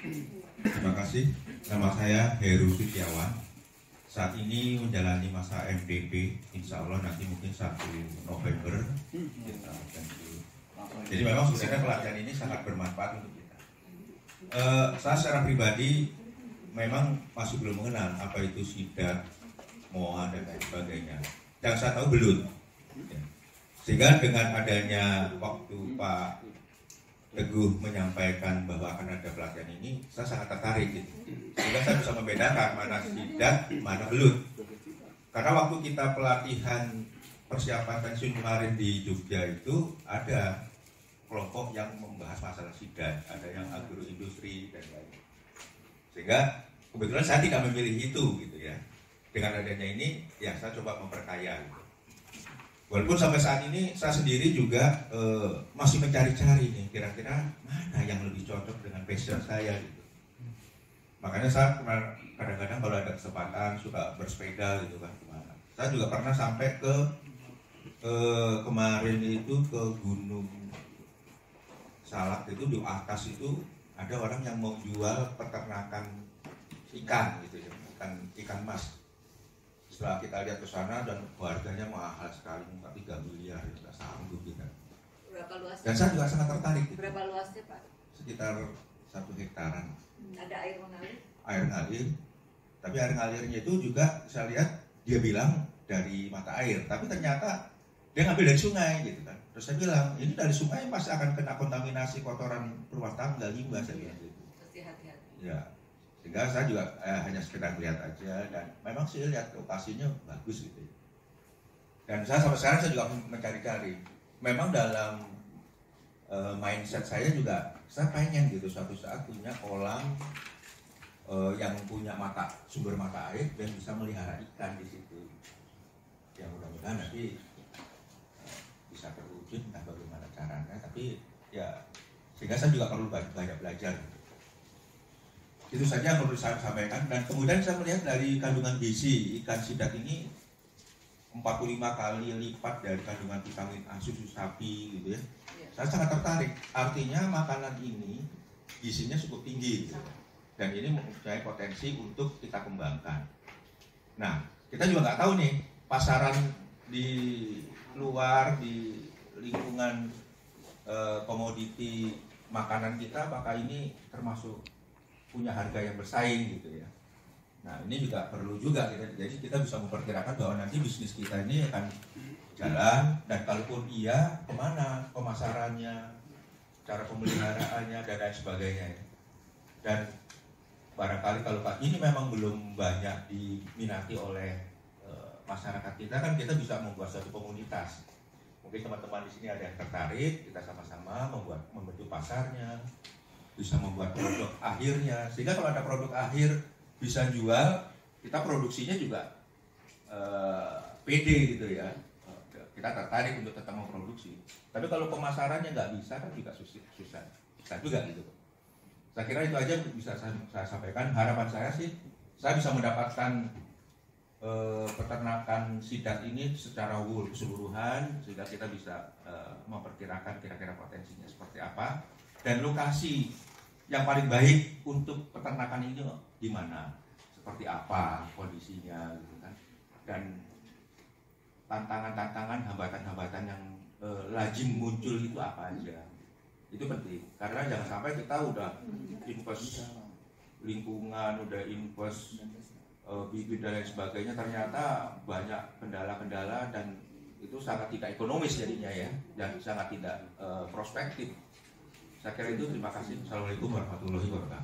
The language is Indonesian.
Terima kasih. Nama saya Heru Setiawan. Saat ini menjalani masa MDP. Insya Allah nanti mungkin 1 November kita akan. Jadi memang sebenarnya pelatihan ini sangat bermanfaat untuk kita. Saya secara pribadi memang masih belum mengenal apa itu sidat, MOA dan lain sebagainya. Yang saya tahu belum. Sehingga dengan adanya waktu Pak Teguh menyampaikan bahwa akan ada pelatihan ini, saya sangat tertarik gitu. Sehingga saya bisa membedakan mana sidat, mana belut. Karena waktu kita pelatihan persiapan pensiun kemarin di Jogja itu ada kelompok yang membahas masalah sidat, ada yang agroindustri dan lain-lain. Sehingga kebetulan saya tidak memilih itu gitu ya. Dengan adanya ini, ya saya coba memperkaya. Gitu. Walaupun sampai saat ini saya sendiri juga masih mencari-cari nih kira-kira mana yang lebih cocok dengan passion saya gitu. Makanya saya kadang-kadang kalau ada kesempatan suka bersepeda gitu kan kemana. Saya juga pernah sampai ke kemarin itu ke Gunung Salak itu di atas itu ada orang yang mau jual peternakan ikan gitu ya, ikan mas. Setelah kita lihat ke sana dan harganya mahal sekali, 3 miliar, tidak sanggup kita. Berapa luasnya? Dan saya juga sangat tertarik. Gitu. Berapa luasnya Pak? Sekitar 1 hektaran. Ada air mengalir? Air ngalir, tapi air ngalirnya itu juga saya lihat dia bilang dari mata air, tapi ternyata dia ngambil dari sungai gitu kan. Terus saya bilang ini dari sungai pasti akan kena kontaminasi kotoran rumah tangga limbah saya bilang gitu. Pasti hati-hati. Ya. Sehingga saya juga hanya sekedar lihat aja dan memang sih lihat lokasinya bagus gitu. Dan saya sampai sekarang saya juga mencari-cari. Memang dalam mindset saya juga saya pengen gitu suatu saat punya kolam yang punya sumber mata air dan bisa melihara ikan di situ. Yang mudah-mudahan nanti bisa terwujud entah bagaimana caranya. Tapi ya sehingga saya juga perlu banyak belajar. Itu saja yang perlu saya sampaikan. Dan kemudian saya melihat dari kandungan gizi ikan sidat ini 45 kali lipat dari kandungan vitamin A susu sapi gitu ya. Saya sangat tertarik. Artinya makanan ini gizinya cukup tinggi gitu. Dan ini mempunyai potensi untuk kita kembangkan. Nah, kita juga nggak tahu nih pasaran di luar di lingkungan komoditi makanan kita apakah ini termasuk punya harga yang bersaing gitu ya. Nah ini juga perlu juga jadi kita bisa memperkirakan bahwa nanti bisnis kita ini akan jalan dan kalaupun iya kemana pemasarannya, cara pemeliharaannya dan lain sebagainya ya. Dan barangkali kalau ini memang belum banyak diminati oleh masyarakat kita kan kita bisa membuat satu komunitas. Mungkin teman-teman di sini ada yang tertarik kita sama-sama membentuk pasarnya. Bisa membuat produk akhirnya sehingga kalau ada produk akhir bisa jual kita produksinya juga pede gitu ya kita tertarik untuk tetap memproduksi tapi kalau pemasarannya nggak bisa kan juga susah juga gitu. Saya kira itu aja bisa saya sampaikan. Harapan saya sih saya bisa mendapatkan peternakan sidat ini secara keseluruhan sehingga kita bisa memperkirakan kira-kira potensinya seperti apa. Dan lokasi yang paling baik untuk peternakan ini di mana, seperti apa kondisinya, gitu kan. Dan tantangan-tantangan, hambatan-hambatan yang lazim muncul itu apa aja, itu penting. Karena jangan sampai kita udah invest lingkungan, udah invest bibit dan lain sebagainya, ternyata banyak kendala-kendala dan itu sangat tidak ekonomis jadinya ya, dan sangat tidak prospektif. Saya kira itu. Terima kasih. Assalamualaikum warahmatullahi wabarakatuh.